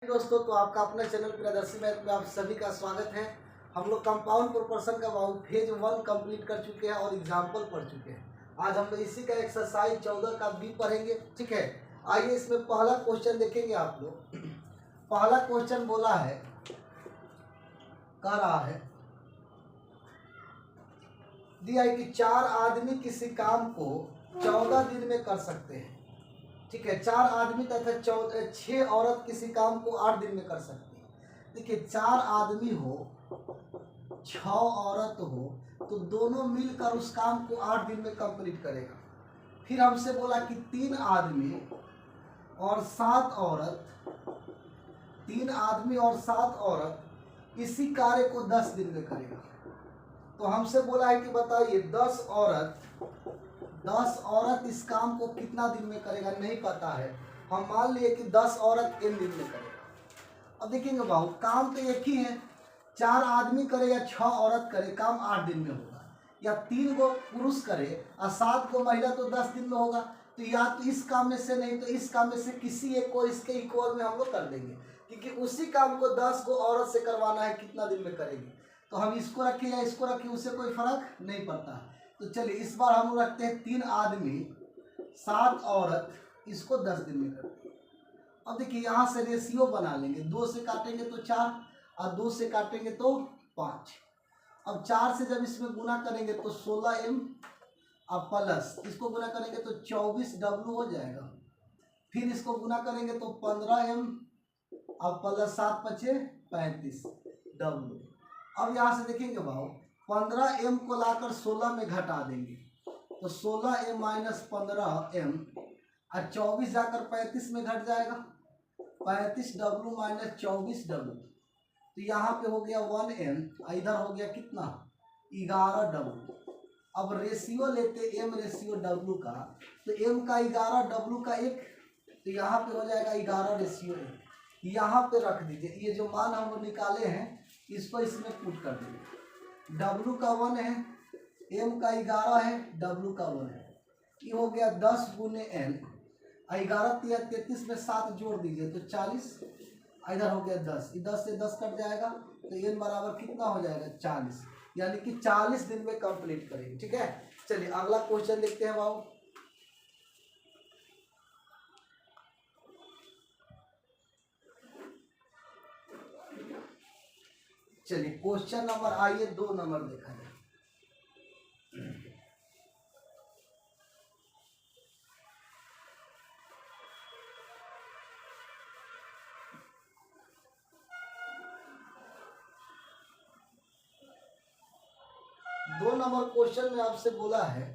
दोस्तों, तो आपका अपना चैनल प्रियदर्शी मैथ में आप सभी का स्वागत है। हम लोग कंपाउंड प्रोपोर्शन का फेज 1 कंप्लीट कर चुके हैं और एग्जाम्पल पढ़ चुके हैं। आज हम लोग इसी का एक्सरसाइज 14 का बी पढ़ेंगे। ठीक है, आइए इसमें पहला क्वेश्चन देखेंगे आप लोग। पहला क्वेश्चन बोला है, कह रहा है, दिया है कि 4 आदमी किसी काम को 14 दिन में कर सकते हैं। ठीक है, 4 आदमी तथा 6 औरत किसी काम को 8 दिन में कर सकती है। देखिए, 4 आदमी हो 6 औरत हो तो दोनों मिलकर उस काम को 8 दिन में कंप्लीट करेगा। फिर हमसे बोला कि 3 आदमी और 7 औरत, 3 आदमी और 7 औरत इसी कार्य को 10 दिन में करेगा। तो हमसे बोला है कि बताइए 10 औरत इस काम को कितना दिन में करेगा, नहीं पता है। हम मान लिए कि 10 औरत n दिन में करेगा। अब देखेंगे भाव, काम तो एक ही है, 4 आदमी करे या 6 औरत करे, काम 8 दिन में होगा। या 3 को पुरुष करे और 7 को महिला, तो 10 दिन में होगा। तो या तो इस काम में से नहीं तो इस काम में से किसी एक को इसके इक्वल में हम लोग कर देंगे, क्योंकि उसी काम को 10 को औरत से करवाना है, कितना दिन में करेगी। तो हम इसको रखें या इसको रखें, उससे कोई फर्क नहीं पड़ता। तो चलिए इस बार हम लोग रखते हैं 3 आदमी 7 औरत, इसको 10 दिन में करते हैं। अब देखिए यहाँ से रेशियो बना लेंगे, 2 से काटेंगे तो 4 और 2 से काटेंगे तो 5। अब 4 से जब इसमें गुना करेंगे तो 16m और प्लस इसको गुना करेंगे तो 24w हो जाएगा। फिर इसको गुना करेंगे तो 15m और प्लस 7 5 35w। अब यहाँ से देखेंगे भाव, 15m को लाकर 16 में घटा देंगे तो 16m माइनस 15m और 24 जाकर 35 में घट जाएगा, 35w माइनस 24w। तो यहाँ पे हो गया 1m, इधर हो गया कितना 11w। अब रेशियो लेते m रेशियो w का, तो m का 11 w का 1, तो यहाँ पे हो जाएगा 11 रेशियो 1। यहाँ पे रख दीजिए, ये जो मान हम निकाले हैं इसको इसमें पुट कर दीजिए। w का 1 है, m का 11 है, w का 1 है। ये हो गया 10 गुने n, 11 33 में 7 जोड़ दीजिए तो 40, इधर हो गया 10, 10 से 10 कट जाएगा तो n बराबर कितना हो जाएगा 40, यानी कि 40 दिन में कंप्लीट करेंगे। ठीक है, चलिए अगला क्वेश्चन देखते हैं बाबू। चलिए क्वेश्चन नंबर आइए 2 नंबर देखा जाए। दो नंबर क्वेश्चन में आपसे बोला है,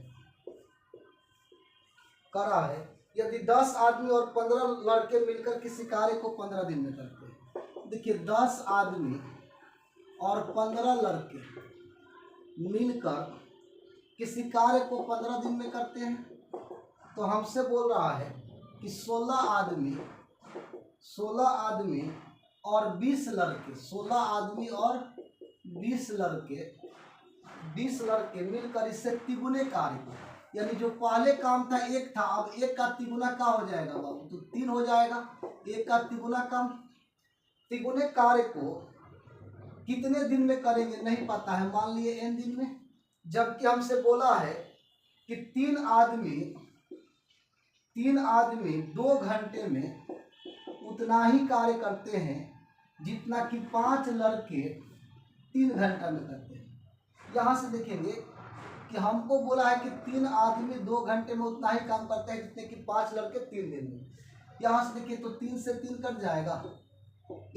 करा है, यदि 10 आदमी और 15 लड़के मिलकर किसी कार्य को 15 दिन में करते हैं। देखिए 10 आदमी और 15 लड़के मिलकर किसी कार्य को 15 दिन में करते हैं। तो हमसे बोल रहा है कि 16 आदमी और 20 लड़के, 16 आदमी और 20 लड़के मिलकर इससे तिगुने कार्य को, यानी जो पहले काम था 1 था, अब 1 का तिगुना क्या हो जाएगा बाबू, तो 3 हो जाएगा। 1 का तिगुना काम, तिगुने कार्य को कितने दिन में करेंगे नहीं पता है, मान लिए n दिन में। जबकि हमसे बोला है कि 3 आदमी 2 घंटे में उतना ही कार्य करते हैं जितना कि 5 लड़के 3 घंटा में करते हैं। यहाँ से देखेंगे कि हमको बोला है कि 3 आदमी 2 घंटे में उतना ही काम करते हैं जितने कि 5 लड़के 3 दिन में। यहाँ से देखिए तो 3 से 3 कट जाएगा,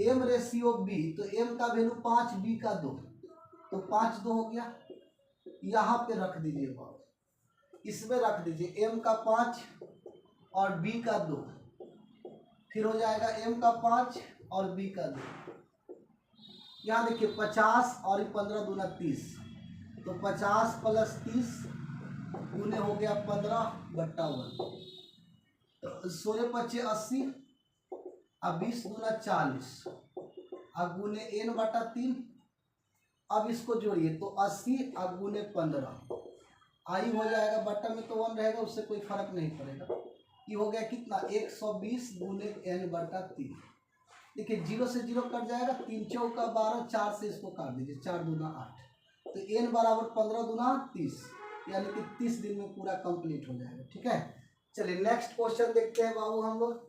m रेशियो b, तो m का वैल्यू 5, b का 2, तो 5 2 हो गया। यहाँ पे रख दीजिए, इसमें रख दीजिए m का 5 और b का 2, फिर हो जाएगा m का 5 और b का 2। यहाँ देखिए 50 और 15 दूना 30, तो 50 प्लस 30 गुने हो गया 15/1, तो 16 25 80 और 20 दूना 40 और गुने n/3। अब इसको जोड़िए तो 80 और गुने 15 आई हो जाएगा, बट्टा में तो 1 रहेगा, उससे कोई फर्क नहीं पड़ेगा। ये हो गया कितना 120 गुने n/3। देखिए 0 से 0 कट जाएगा, 3 चौका 12, 4 से इसको काट दीजिए, 4 दूना 8, तो n बराबर 15 दूना 30, यानी कि 30 दिन में पूरा कंप्लीट हो जाएगा। ठीक है, चलिए नेक्स्ट क्वेश्चन देखते हैं बाबू हम लोग।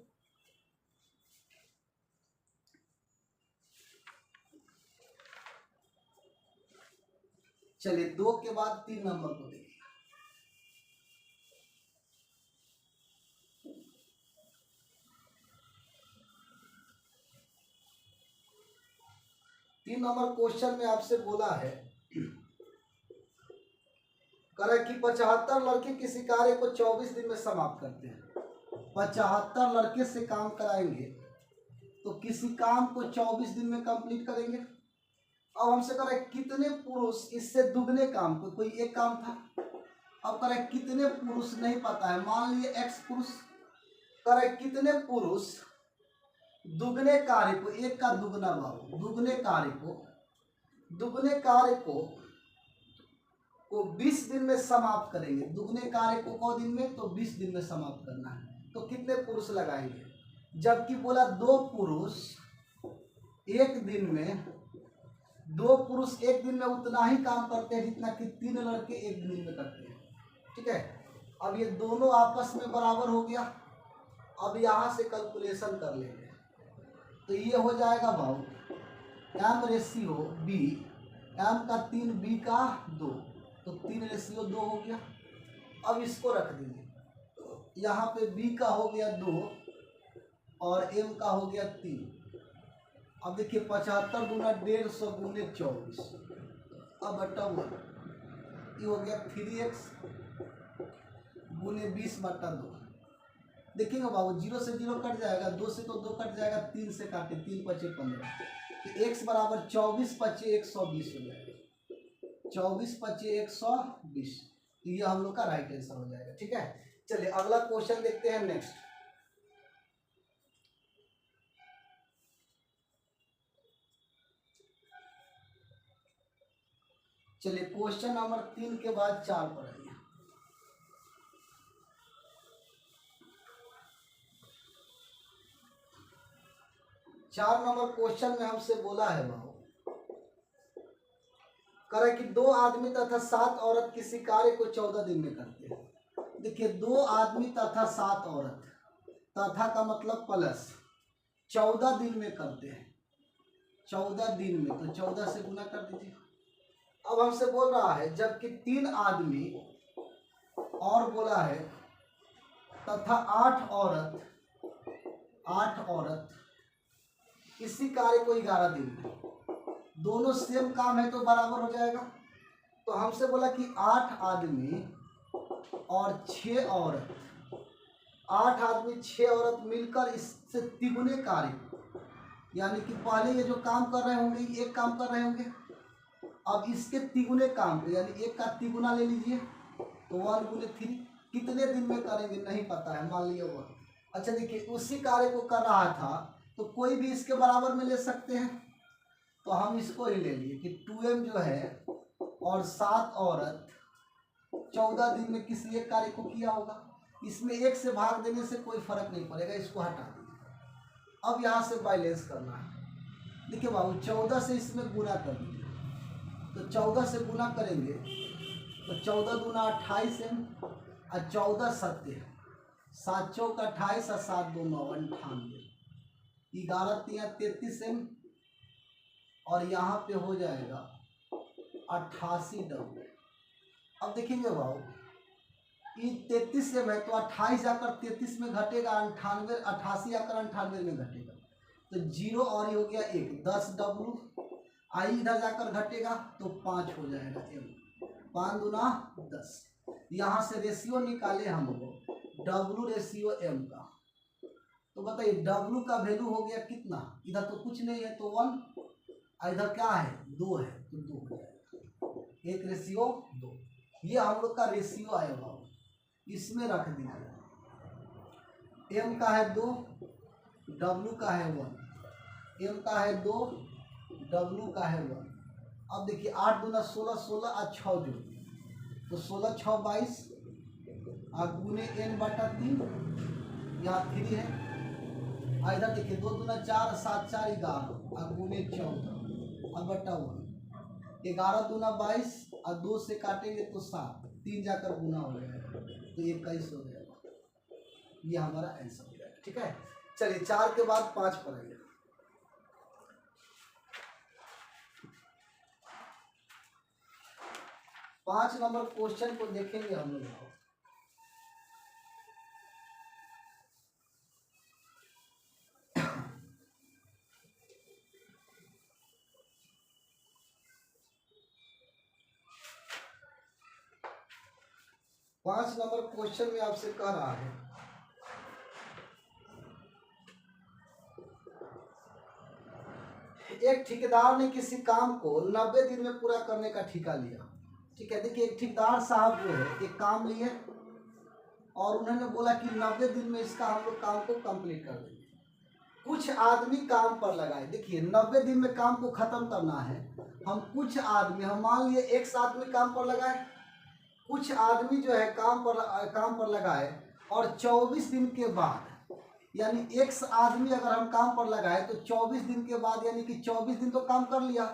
चलिए 2 के बाद 3 नंबर को देखिए। तीन नंबर क्वेश्चन में आपसे बोला है, कह कि 75 लड़के किसी कार्य को 24 दिन में समाप्त करते हैं। 75 लड़के से काम कराएंगे तो किसी काम को 24 दिन में कंप्लीट करेंगे। अब हमसे कह रहे कितने पुरुष इससे दुगने काम को, कोई एक काम था, अब कह रहे कितने पुरुष नहीं पता है, मान लिए x पुरुष, कह रहे कितने पुरुष दुगने कार्य को, एक का दुगना बाबू, दुगने कार्य को 20 दिन में समाप्त करेंगे। दुगने कार्य को 9 दिन में, तो 20 दिन में समाप्त करना है, तो कितने पुरुष लगाएंगे। जबकि बोला 2 पुरुष एक दिन में, 2 पुरुष एक दिन में उतना ही काम करते हैं जितना कि 3 लड़के एक दिन में करते हैं। ठीक है, अब ये दोनों आपस में बराबर हो गया। अब यहाँ से कैलकुलेशन कर लेंगे, तो ये हो जाएगा भाव m रेशियो b, m का 3 b का 2, तो 3 रेशियो 2 हो गया। अब इसको रख दीजिए, यहाँ पे b का हो गया 2 और m का हो गया 3। अब देखिए 75 गुना 150 गुने 24, अब बटा 1, ये हो गया 3x गुने 20/2। देखिएगा बाबू 0 से 0 कट जाएगा, 2 से तो 2 कट जाएगा, 3 से काटे, 3 पचे 15, तो x बराबर 24 पचे 120 हो जाएगा, 24 पचे 120, तो ये हम लोग का राइट आंसर हो जाएगा। ठीक है, चलिए अगला क्वेश्चन देखते हैं नेक्स्ट। चलिए क्वेश्चन नंबर 3 के बाद 4 पर आइए। चार नंबर क्वेश्चन में हमसे बोला है बाबू, करे कि 2 आदमी तथा 7 औरत किसी कार्य को 14 दिन में करते हैं। देखिए 2 आदमी तथा 7 औरत, तथा का मतलब प्लस, 14 दिन में करते हैं, 14 दिन में, तो 14 से गुना कर दीजिए। अब हमसे बोल रहा है जबकि 3 आदमी और बोला है तथा 8 औरत इसी कार्य को 11 दिन में, दोनों सेम काम है तो बराबर हो जाएगा। तो हमसे बोला कि 8 आदमी और 6 औरत, 8 आदमी 6 औरत मिलकर इससे तिगुने कार्य, यानी कि पहले ये जो काम कर रहे होंगे, एक काम कर रहे होंगे, अब इसके तिगुने काम को, यानी एक का तिगुना ले लीजिए, तो 1 गुने 3, कितने दिन में करेंगे नहीं पता है, मान लिया 1। अच्छा देखिए उसी कार्य को कर रहा था तो कोई भी इसके बराबर में ले सकते हैं, तो हम इसको ही ले लिए कि 2m जो है और 7 औरत 14 दिन में किसी एक कार्य को किया होगा। इसमें 1 से भाग देने से कोई फर्क नहीं पड़ेगा, इसको हटा दीजिए। अब यहाँ से बैलेंस करना है। देखिए बाबू 14 से इसमें गुना कर दीजिए, तो 14 से गुना करेंगे तो 14 दूना 28m और 14 सत्य 7 चौक 28 और 7 2 9 98, 11 3 33m और यहाँ पे हो जाएगा 88 डबल। अब देखेंगे भाव ये 33m है तो 28 जाकर 33 में घटेगा, 98 88 आकर 98 में घटेगा, तो 0 और ये हो गया 1, 10 डब्लू, आई इधर जाकर घटेगा तो 5 हो जाएगा m, 5 दूना 10। यहाँ से रेशियो निकाले हम लोग W रेशियो m का, तो बताइए W का वैल्यू हो गया कितना, इधर तो कुछ नहीं है तो 1, और इधर क्या है 2 है तो 2 हो जाएगा, 1 रेशियो 2। ये हम लोग का रेशियो आएगा, इसमें रख दीजिए, m का है 2, W का है 1, m का है 2, W का है 1। अब देखिए 8 दूना 16, 16 और 6 जोड़, तो 16 6 22 और गुने n/3, यहाँ 3 है इधर देखिए 2 दूना 4, 7 4 11 और गुने 14 और बटा 1, 11 दूना 22 और 2 से काटेंगे तो 7, 3 जाकर गुना हो जाएगा तो 21 हो जाएगा। ये हमारा आंसर हो जाएगा। ठीक है, चलिए 4 के बाद 5 पर आइए। 5 नंबर क्वेश्चन को देखेंगे हम लोग। 5 नंबर क्वेश्चन में आपसे कह रहा है एक ठेकेदार ने किसी काम को 90 दिन में पूरा करने का ठेका लिया। ठीक है, देखिए एक ठेकेदार साहब जो है एक काम लिए और उन्होंने बोला कि 90 दिन में इसका हम लोग काम को कंप्लीट कर देंगे। कुछ आदमी काम पर लगाए। देखिए 90 दिन में काम को खत्म करना है। हम कुछ आदमी, हम मान लिए एक आदमी काम पर लगाए, कुछ आदमी जो है काम पर लगाए और 24 दिन के बाद, यानी एक आदमी अगर हम काम पर लगाए तो 24 दिन के बाद, यानी कि 24 दिन तो काम कर लिया,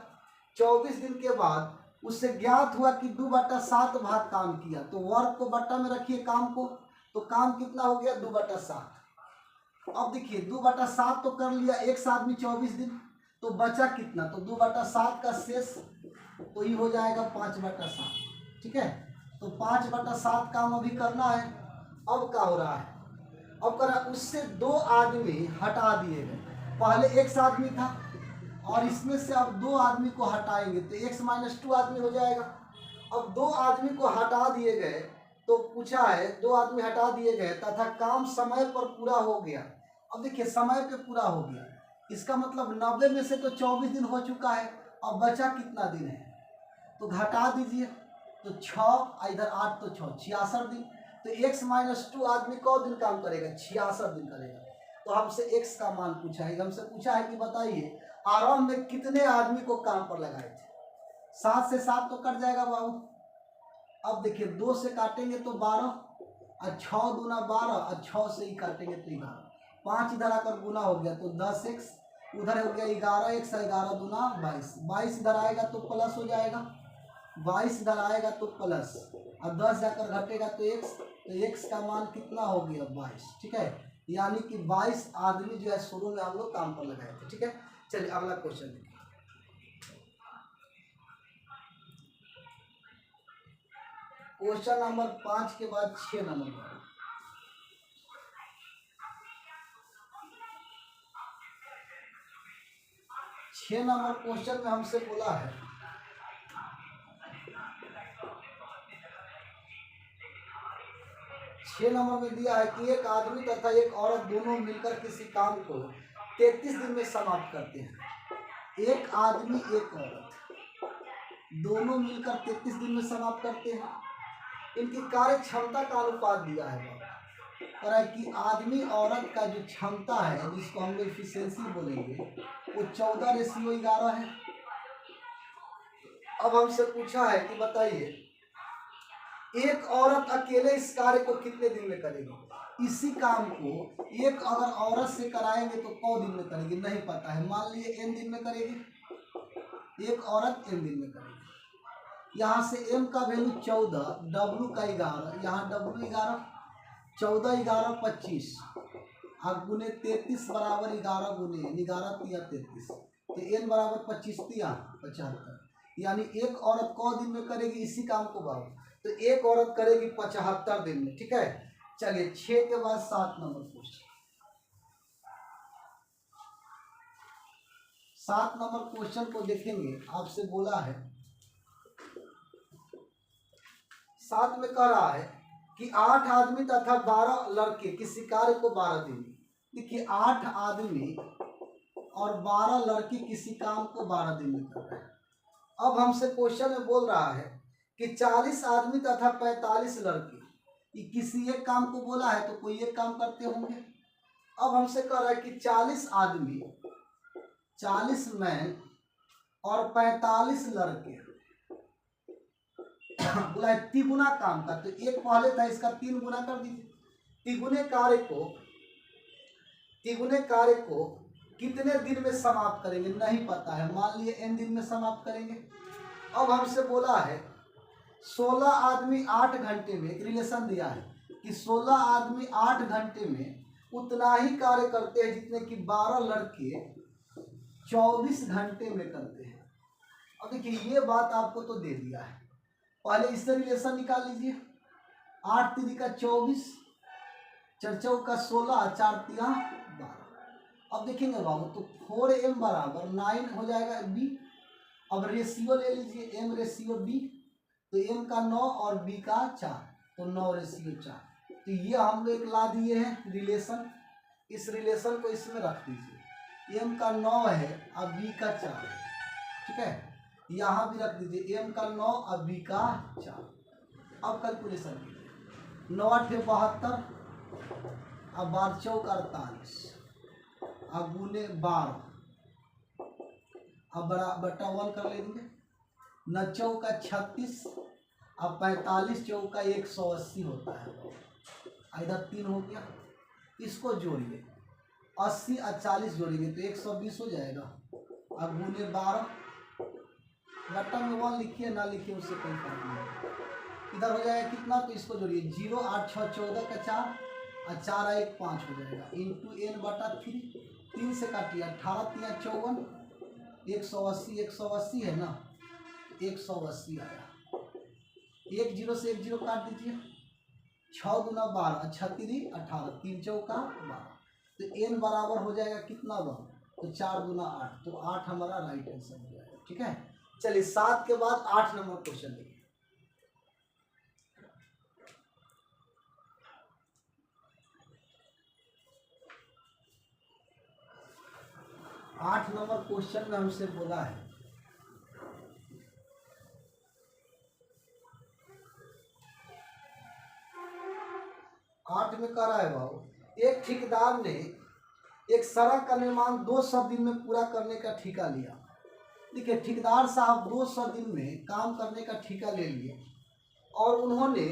24 दिन के बाद उससे ज्ञात हुआ कि 2/7 भाग काम किया, तो वर्क को बट्टा में रखिए काम को, तो काम कितना हो गया 2/7। अब देखिए 2/7 तो कर लिया एक आदमी 24 दिन, तो बचा कितना, तो 2/7 का शेष तो ये हो जाएगा 5/7। ठीक है, तो 5/7 काम अभी करना है। अब क्या हो रहा है, अब करा उससे 2 आदमी हटा दिए गए। पहले एक आदमी था और इसमें से अब 2 आदमी को हटाएंगे तो x - 2 आदमी हो जाएगा। अब 2 आदमी को हटा दिए गए तो पूछा है 2 आदमी हटा दिए गए तथा काम समय पर पूरा हो गया। अब देखिए समय पे पूरा हो गया, इसका मतलब 90 में से तो 24 दिन हो चुका है, अब बचा कितना दिन है, तो घटा दीजिए, तो 6 इधर 8 तो 6 66 दिन, तो x - 2 आदमी कौ दिन काम करेगा, 66 दिन करेगा। तो हमसे x का मान पूछा है, हमसे पूछा है कि बताइए आरंभ में कितने आदमी को काम पर लगाए थे। 7 से 7 तो कट जाएगा बाबू। अब देखिए 2 से काटेंगे तो 12 और 6 दूना 12 और 6 से ही काटेंगे तो 11, 5 इधर आकर गुना हो गया तो 10x, उधर हो गया 11x, 11 दूना 22, 22 इधर आएगा तो प्लस हो जाएगा, 22 इधर आएगा तो प्लस और 10 जाकर घटेगा तो x, तो x का मान कितना हो गया 22। ठीक है, यानी कि 22 आदमी जो है शुरू में हम लोग काम पर लगाए थे। ठीक है, चलिए अगला क्वेश्चन देखिए। क्वेश्चन नंबर 5 के बाद 6 नंबर। 6 नंबर क्वेश्चन में हमसे बोला है 6 नंबर में दिया है कि एक आदमी तथा एक औरत दोनों मिलकर किसी काम को 33 दिन में समाप्त करते हैं। एक आदमी एक औरत दोनों मिलकर 33 दिन में समाप्त करते हैं। इनकी कार्य क्षमता का अनुपात दिया है और कि आदमी औरत का जो क्षमता है जिसको हम लोग एफिशिएंसी बोलेंगे वो 14:11 है। अब हमसे पूछा है कि बताइए एक औरत अकेले इस कार्य को कितने दिन में करेगी। इसी काम को एक अगर औरत से कराएंगे तो कौ दिन में करेगी नहीं पता है, मान लिए n दिन में करेगी, एक औरत n दिन में करेगी। यहाँ से m का वैल्यू 14, w का 11, यहाँ w 11, 14 11 25 और गुने 33 बराबर 11 गुने 11 तिया 33, तो n बराबर 25 तिया 75, यानी एक औरत कौ दिन में करेगी इसी काम को बाबू, तो एक औरत करेगी 75 दिन में। ठीक है, चलिए 6 के बाद 7 नंबर क्वेश्चन। 7 नंबर क्वेश्चन को देखेंगे, आपसे बोला है 7 में कह रहा है कि 8 आदमी तथा 12 लड़के किसी कार्य को 12 दिन। देखिए 8 आदमी और 12 लड़के किसी काम को 12 दिन में कर रहे हैं। अब हमसे क्वेश्चन में बोल रहा है कि 40 आदमी तथा 45 लड़के ये किसी एक काम को बोला है तो कोई एक काम करते होंगे। अब हमसे कह रहा है कि 40 आदमी 40 मैन और 45 लड़के बोला है तिगुना काम का, तो एक पहले था इसका 3 गुना कर दीजिए। तिगुने कार्य को तिगुने कार्य को कितने दिन में समाप्त करेंगे, नहीं पता है, मान लिए n दिन में समाप्त करेंगे। अब हमसे बोला है 16 आदमी 8 घंटे में, एक रिलेशन दिया है कि 16 आदमी 8 घंटे में उतना ही कार्य करते हैं जितने कि 12 लड़के 24 घंटे में करते हैं। अब देखिए ये बात आपको तो दे दिया है, पहले इससे रिलेशन निकाल लीजिए। 8 3 का 24, 4 4 का 16, 4 3 12। अब देखेंगे बाबू तो 4m बराबर 9 हो जाएगा b। अब रेशियो ले लीजिए m रेशियो b, तो m का 9 और b का 4, तो 9 रेशियो 4। तो ये हम लोग ला दिए हैं रिलेशन, इस रिलेशन को इसमें रख दीजिए। m का 9 है और b का 4 है, ठीक है, यहाँ भी रख दीजिए m का 9 और b का 4। अब कैलकुलेशन कीजिए, 9 8 72, अब 12 चौक 48, अब गुने 12, अब बटा 1 कर लेंगे। 9 चौका 36, अब 45 चौका 180 होता है, इधर 3 हो गया। इसको जोड़िए, 80 और 40 जोड़ेंगे तो 120 हो जाएगा। अब गुने 12, बटा में 1 लिखिए ना लिखिए उससे कोई फर्क नहीं। इधर हो जाएगा कितना, तो इसको जोड़िए 0 8 6 14 का 4 और 4 1 5 हो जाएगा, इंटू n बटा 3, 3 से काटिए 18 3 54, 180 180 है ना, 180 आया। 1 0 से 1 0 काट दीजिए, 6 दूना 12, 36 18, 3 चौका 12, तो n बराबर हो जाएगा कितना बा, तो 4 दूना 8, तो 8 हमारा राइट आंसर हो जाएगा, ठीक है। चलिए 7 के बाद 8 नंबर क्वेश्चन देखिए। 8 नंबर क्वेश्चन में हमसे बोला है 8 में कह रहा है भाव, एक ठेकेदार ने एक सड़क का निर्माण 200 दिन में पूरा करने का ठेका लिया। देखिए ठेकेदार साहब 200 दिन में काम करने का ठेका ले लिए और उन्होंने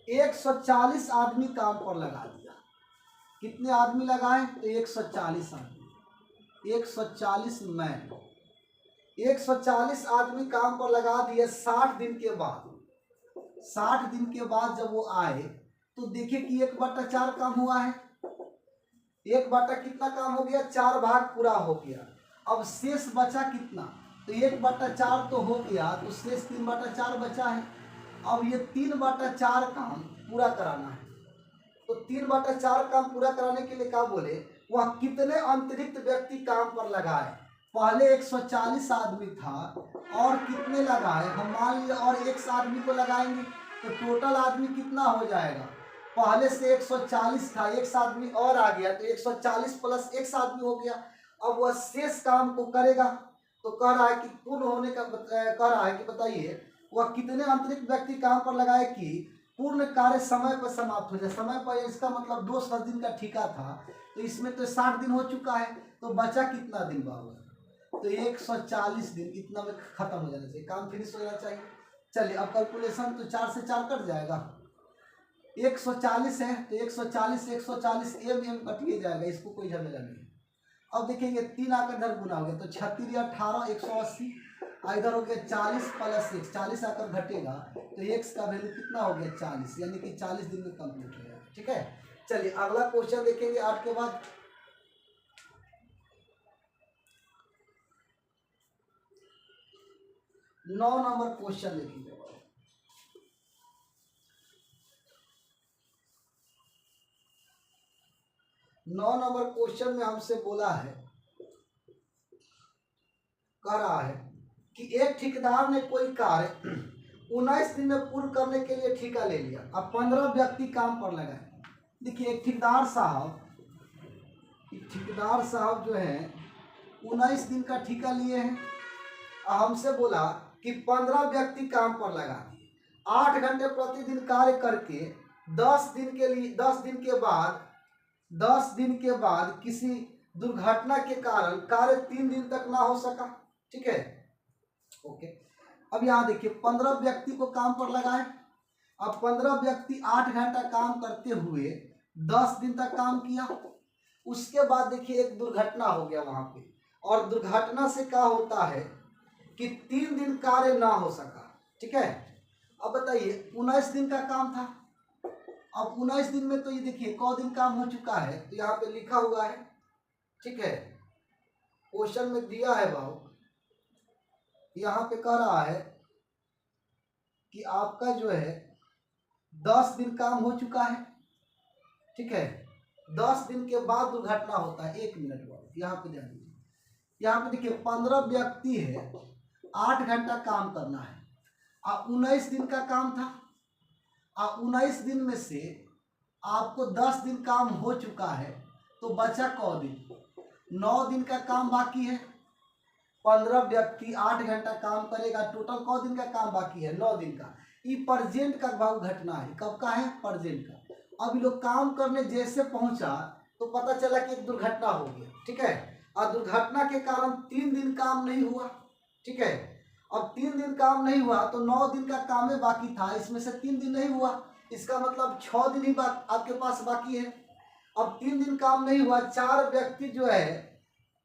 140 आदमी काम पर लगा दिया। कितने आदमी लगाए, तो 140 आदमी, 140 मैन, 140 आदमी काम पर लगा दिए। 60 दिन के बाद, 60 दिन के बाद जब वो आए तो देखे कि 1/4 काम हुआ है। 1/4 कितना काम हो गया, 4 भाग पूरा हो गया। अब शेष बचा कितना, तो 1/4 तो हो गया, तो शेष 3/4 बचा है। अब ये 3/4 काम पूरा कराना है, तो 3/4 काम पूरा कराने के लिए क्या बोले, वह कितने अतिरिक्त व्यक्ति काम पर लगाए। पहले 140 आदमी था और कितने लगाए, हम मान लीजिए और एक आदमी को लगाएंगे तो टोटल आदमी कितना हो जाएगा। पहले से 140 था, एक आदमी और आ गया तो 140 प्लस एक आदमी हो गया। अब वह शेष काम को करेगा, तो कह रहा है कि पूर्ण होने का कह रहा है कि बताइए वह कितने अतिरिक्त व्यक्ति काम पर लगाए कि पूर्ण कार्य समय पर समाप्त हो जाए। समय पर इसका मतलब 200 दिन का ठेका था, तो इसमें तो 60 दिन हो चुका है, तो बचा कितना दिन बाबा, तो 140 दिन, इतना में खत्म हो जाना चाहिए, काम फिनिश हो जाना चाहिए। चलिए अब कैलकुलेशन, तो 4 से 4 कट जाएगा, 140 है तो 140 140 एम कटिए जाएगा, इसको कोई झमेला नहीं है। अब देखेंगे 3 आकर इधर गुना हो गया, तो 36 18 180, इधर हो गया 40 प्लस 1, 40 आकर घटेगा तो x का वैल्यू कितना हो गया 40, यानी कि 40 दिन में कंप्लीट हो जाएगा, ठीक है। चलिए अगला क्वेश्चन देखेंगे 8 के बाद। नौ नंबर क्वेश्चन देखेंगे। 9 नंबर क्वेश्चन में हमसे बोला है, कह रहा है कि एक ठेकेदार ने कोई कार्य 19 दिन में पूर्ण करने के लिए ठेका ले लिया। अब 15 व्यक्ति काम पर लगाए। देखिए एक ठेकेदार साहब जो है 19 दिन का ठेका लिए हैं, हमसे बोला कि 15 व्यक्ति काम पर लगा दिए, 8 घंटे प्रतिदिन कार्य करके 10 दिन के बाद किसी दुर्घटना के कारण कार्य 3 दिन तक ना हो सका, ठीक है, ओके। अब यहाँ देखिए 15 व्यक्ति को काम पर लगाए। अब 15 व्यक्ति 8 घंटा काम करते हुए 10 दिन तक काम किया, उसके बाद देखिए एक दुर्घटना हो गया वहां पे, और दुर्घटना से क्या होता है कि 3 दिन कार्य ना हो सका। ठीक है, अब बताइए 19 दिन का काम था। अब 19 दिन में तो ये देखिए कौ दिन काम हो चुका है, तो यहाँ पे लिखा हुआ है। ठीक है, क्वेश्चन में दिया है भाव, यहाँ पे कह रहा है कि आपका जो है 10 दिन काम हो चुका है। ठीक है, 10 दिन के बाद दुर्घटना होता है। 1 मिनट बाद यहाँ पे ध्यान दीजिए, यहाँ पे देखिए 15 व्यक्ति है, 8 घंटा काम करना है, और 19 दिन का काम था। और 19 दिन में से आपको 10 दिन काम हो चुका है, तो बचा कौ दिन? 9 दिन का काम बाकी है। 15 व्यक्ति 8 घंटा काम करेगा, टोटल कौ दिन का काम बाकी है? 9 दिन का। ये प्रेजेंट का भाव घटना है। कब का है? प्रेजेंट का। अब लोग काम करने जैसे पहुंचा तो पता चला कि एक दुर्घटना हो गया। ठीक है, और दुर्घटना के कारण 3 दिन काम नहीं हुआ। ठीक है, अब 3 दिन काम नहीं हुआ तो 9 दिन का काम में बाकी था, इसमें से 3 दिन नहीं हुआ, इसका मतलब 6 दिन ही आपके पास बाकी है। अब 3 दिन काम नहीं हुआ, 4 व्यक्ति जो है,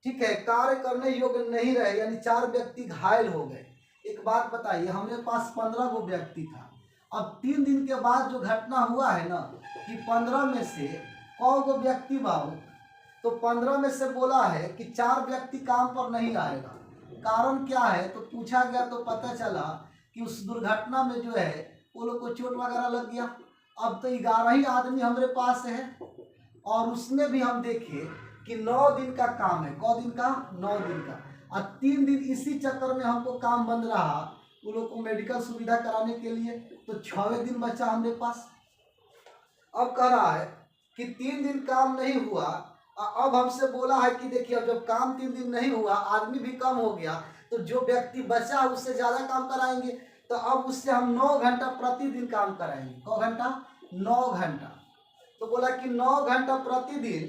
ठीक है, कार्य करने योग्य नहीं रहे, यानी 4 व्यक्ति घायल हो गए। एक बात बताइए, हमारे पास 15 गो व्यक्ति था। अब 3 दिन के बाद जो घटना हुआ है ना, कि 15 में से कौ गो व्यक्ति बाबू, तो 15 में से बोला है कि 4 व्यक्ति काम पर नहीं आएगा। कारण क्या है? तो पूछा गया तो पता चला कि उस दुर्घटना में जो है वो लोग को चोट वगैरह लग गया। अब तो 11 ही आदमी हमारे पास है, और उसमें भी हम देखे कि 9 दिन का काम है। कौ दिन का? 9 दिन का। और 3 दिन इसी चक्कर में हमको काम बंद रहा वो लोग को मेडिकल सुविधा कराने के लिए, तो 6वें दिन बचा हमारे पास। अब कह रहा है कि 3 दिन काम नहीं हुआ, अब हमसे बोला है कि देखिए अब जब काम 3 दिन नहीं हुआ, आदमी भी कम हो गया, तो जो व्यक्ति बचा उससे ज़्यादा काम कराएंगे। तो अब उससे हम 9 घंटा प्रतिदिन काम कराएंगे। कौ घंटा? 9 घंटा। तो बोला कि 9 घंटा प्रतिदिन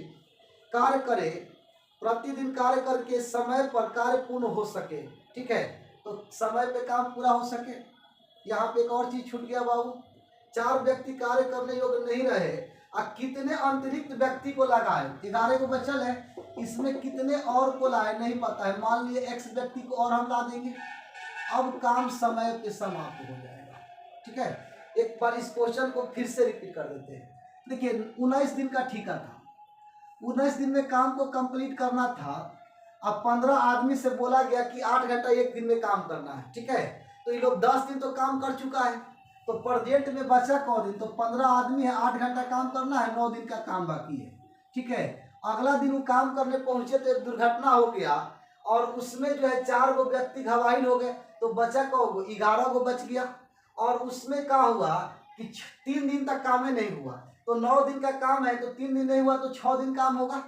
कार्य करे, प्रतिदिन कार्य करके समय पर कार्य पूर्ण हो सके। ठीक है, तो समय पे काम पूरा हो सके। यहाँ पे एक और चीज छूट गया बाबू, 4 व्यक्ति कार्य करने योग्य नहीं रहे, और कितने अतिरिक्त व्यक्ति को लगाए? 11 को बचल है, इसमें कितने और को लाए नहीं पता है। मान लिए X व्यक्ति को और हम ला देंगे, अब काम समय पे समाप्त हो जाएगा। ठीक है, एक बार इस क्वेश्चन को फिर से रिपीट कर देते हैं। देखिए 19 दिन का ठीका था, 19 दिन में काम को कंप्लीट करना था। अब 15 आदमी से बोला गया कि 8 घंटा 1 दिन में काम करना है। ठीक है, तो ये लोग 10 दिन तो काम कर चुका है, तो प्रेजेंट में बचा कौ दिन? तो 15 आदमी है, 8 घंटा काम करना है, 9 दिन का काम बाकी है। ठीक है, अगला दिन वो काम करने पहुंचे तो एक दुर्घटना हो गया, और उसमें जो है 4 गो व्यक्ति घायल हो गए, तो बचा कौ गो? 11 गो बच गया। और उसमें क्या हुआ कि 3 दिन तक काम ही नहीं हुआ, तो 9 दिन का काम है, तो 3 दिन नहीं हुआ तो 6 दिन काम होगा।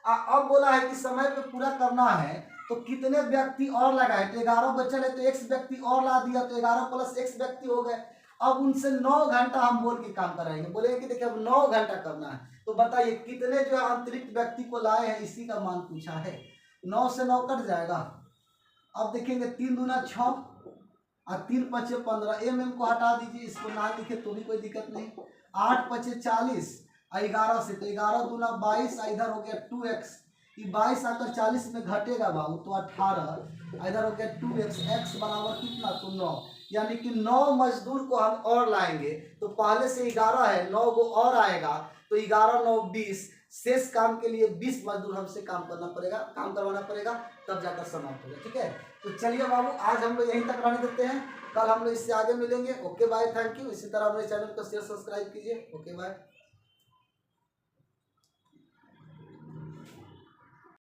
अब बोला है कि समय पे पूरा करना है, तो कितने व्यक्ति और लगाए? तो 11 बचल है, तो X व्यक्ति और ला दिया, तो 11 प्लस X व्यक्ति हो गए। अब उनसे 9 घंटा हम बोल के काम कराएंगे, बोलेंगे कि देखिए अब 9 घंटा करना है, तो बताइए कितने जो है अतिरिक्त व्यक्ति को लाए हैं, इसी का मान पूछा है। 9 से 9 कट जाएगा। अब देखेंगे 3 दूना 6 और 3 पचे 15, एम को हटा दीजिए, इसको ना लिखे तो भी कोई दिक्कत नहीं। 8 पचे 40 और 11 से, तो 11 दूना 22, इधर हो गया 2x, ये 22 आकर 40 में घटेगा बाबू, तो 18, इधर हो गया 2x, x बराबर कितना? तो 9, यानी कि 9 मजदूर को हम और लाएंगे। तो पहले से 11 है, 9 को और आएगा, तो 11 9 20, शेष काम के लिए 20 मजदूर हमसे काम करवाना पड़ेगा, तब जाकर समाप्त होगा। ठीक है, तो चलिए बाबू आज हम लोग यहीं तक रहने देते हैं, कल हम लोग इससे आगे मिलेंगे। Okay bye, thank you. इसी तरह मेरे चैनल को शेयर सब्सक्राइब कीजिए। Okay bye.